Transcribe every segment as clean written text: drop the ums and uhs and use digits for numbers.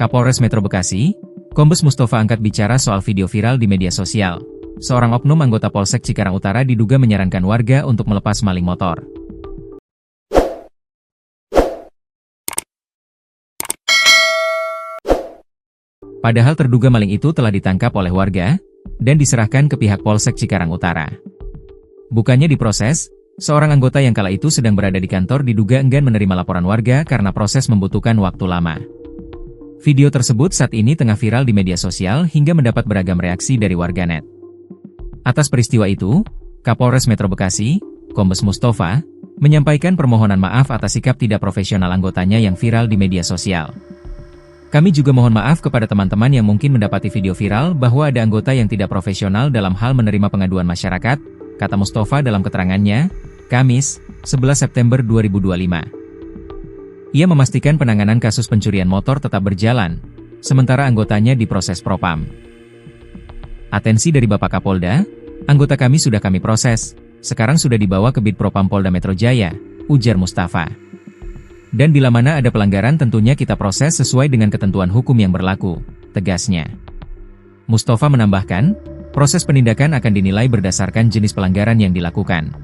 Kapolres Metro Bekasi, Kombes Mustafa angkat bicara soal video viral di media sosial. Seorang oknum anggota Polsek Cikarang Utara diduga menyarankan warga untuk melepas maling motor. Padahal terduga maling itu telah ditangkap oleh warga dan diserahkan ke pihak Polsek Cikarang Utara. Bukannya diproses, seorang anggota yang kala itu sedang berada di kantor diduga enggan menerima laporan warga karena proses membutuhkan waktu lama. Video tersebut saat ini tengah viral di media sosial hingga mendapat beragam reaksi dari warganet. Atas peristiwa itu, Kapolres Metro Bekasi, Kombes Mustafa, menyampaikan permohonan maaf atas sikap tidak profesional anggotanya yang viral di media sosial. Kami juga mohon maaf kepada teman-teman yang mungkin mendapati video viral bahwa ada anggota yang tidak profesional dalam hal menerima pengaduan masyarakat, kata Mustafa dalam keterangannya, Kamis, 11 September 2025. Ia memastikan penanganan kasus pencurian motor tetap berjalan, sementara anggotanya diproses Propam. Atensi dari Bapak Kapolda, anggota kami sudah kami proses, sekarang sudah dibawa ke Bid Propam Polda Metro Jaya, ujar Mustafa. Dan bila mana ada pelanggaran tentunya kita proses sesuai dengan ketentuan hukum yang berlaku, tegasnya. Mustafa menambahkan, proses penindakan akan dinilai berdasarkan jenis pelanggaran yang dilakukan.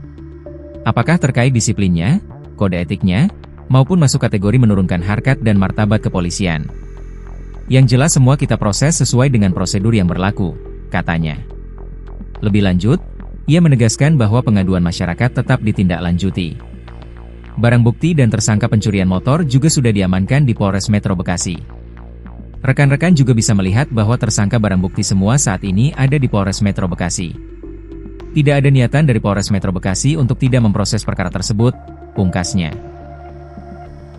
Apakah terkait disiplinnya, kode etiknya, maupun masuk kategori menurunkan harkat dan martabat kepolisian. Yang jelas semua kita proses sesuai dengan prosedur yang berlaku, katanya. Lebih lanjut, ia menegaskan bahwa pengaduan masyarakat tetap ditindaklanjuti. Barang bukti dan tersangka pencurian motor juga sudah diamankan di Polres Metro Bekasi. Rekan-rekan juga bisa melihat bahwa tersangka barang bukti semua saat ini ada di Polres Metro Bekasi. Tidak ada niatan dari Polres Metro Bekasi untuk tidak memproses perkara tersebut, pungkasnya.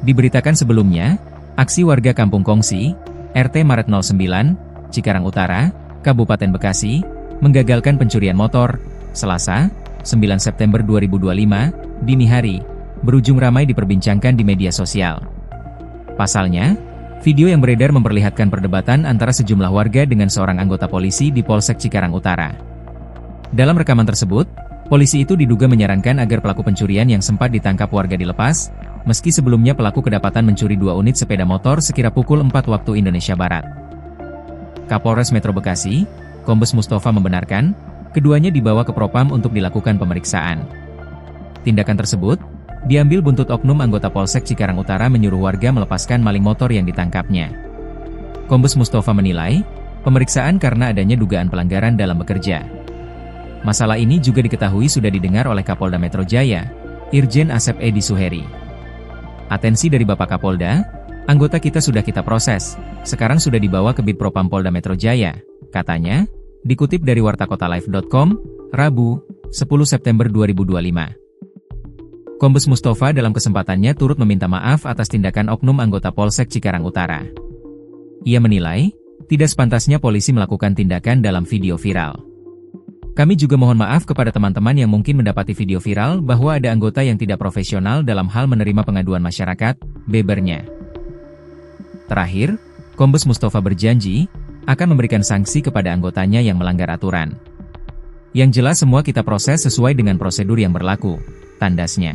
Diberitakan sebelumnya, aksi warga Kampung Kongsi, RT Maret 09, Cikarang Utara, Kabupaten Bekasi, menggagalkan pencurian motor, Selasa, 9 September 2025, dini hari, berujung ramai diperbincangkan di media sosial. Pasalnya, video yang beredar memperlihatkan perdebatan antara sejumlah warga dengan seorang anggota polisi di Polsek Cikarang Utara. Dalam rekaman tersebut, polisi itu diduga menyarankan agar pelaku pencurian yang sempat ditangkap warga dilepas, meski sebelumnya pelaku kedapatan mencuri 2 unit sepeda motor sekira pukul 4 waktu Indonesia Barat. Kapolres Metro Bekasi, Kombes Mustafa membenarkan, keduanya dibawa ke Propam untuk dilakukan pemeriksaan. Tindakan tersebut diambil buntut oknum anggota Polsek Cikarang Utara menyuruh warga melepaskan maling motor yang ditangkapnya. Kombes Mustafa menilai, pemeriksaan karena adanya dugaan pelanggaran dalam bekerja. Masalah ini juga diketahui sudah didengar oleh Kapolda Metro Jaya, Irjen Asep Edi Suheri. Atensi dari Bapak Kapolda, anggota kita sudah kita proses, sekarang sudah dibawa ke Bid Propam Polda Metro Jaya, katanya, dikutip dari wartakotalive.com, Rabu, 10 September 2025. Kombes Mustafa dalam kesempatannya turut meminta maaf atas tindakan oknum anggota Polsek Cikarang Utara. Ia menilai, tidak sepantasnya polisi melakukan tindakan dalam video viral. Kami juga mohon maaf kepada teman-teman yang mungkin mendapati video viral bahwa ada anggota yang tidak profesional dalam hal menerima pengaduan masyarakat, bebernya. Terakhir, Kombes Mustafa berjanji akan memberikan sanksi kepada anggotanya yang melanggar aturan. Yang jelas semua kita proses sesuai dengan prosedur yang berlaku, tandasnya.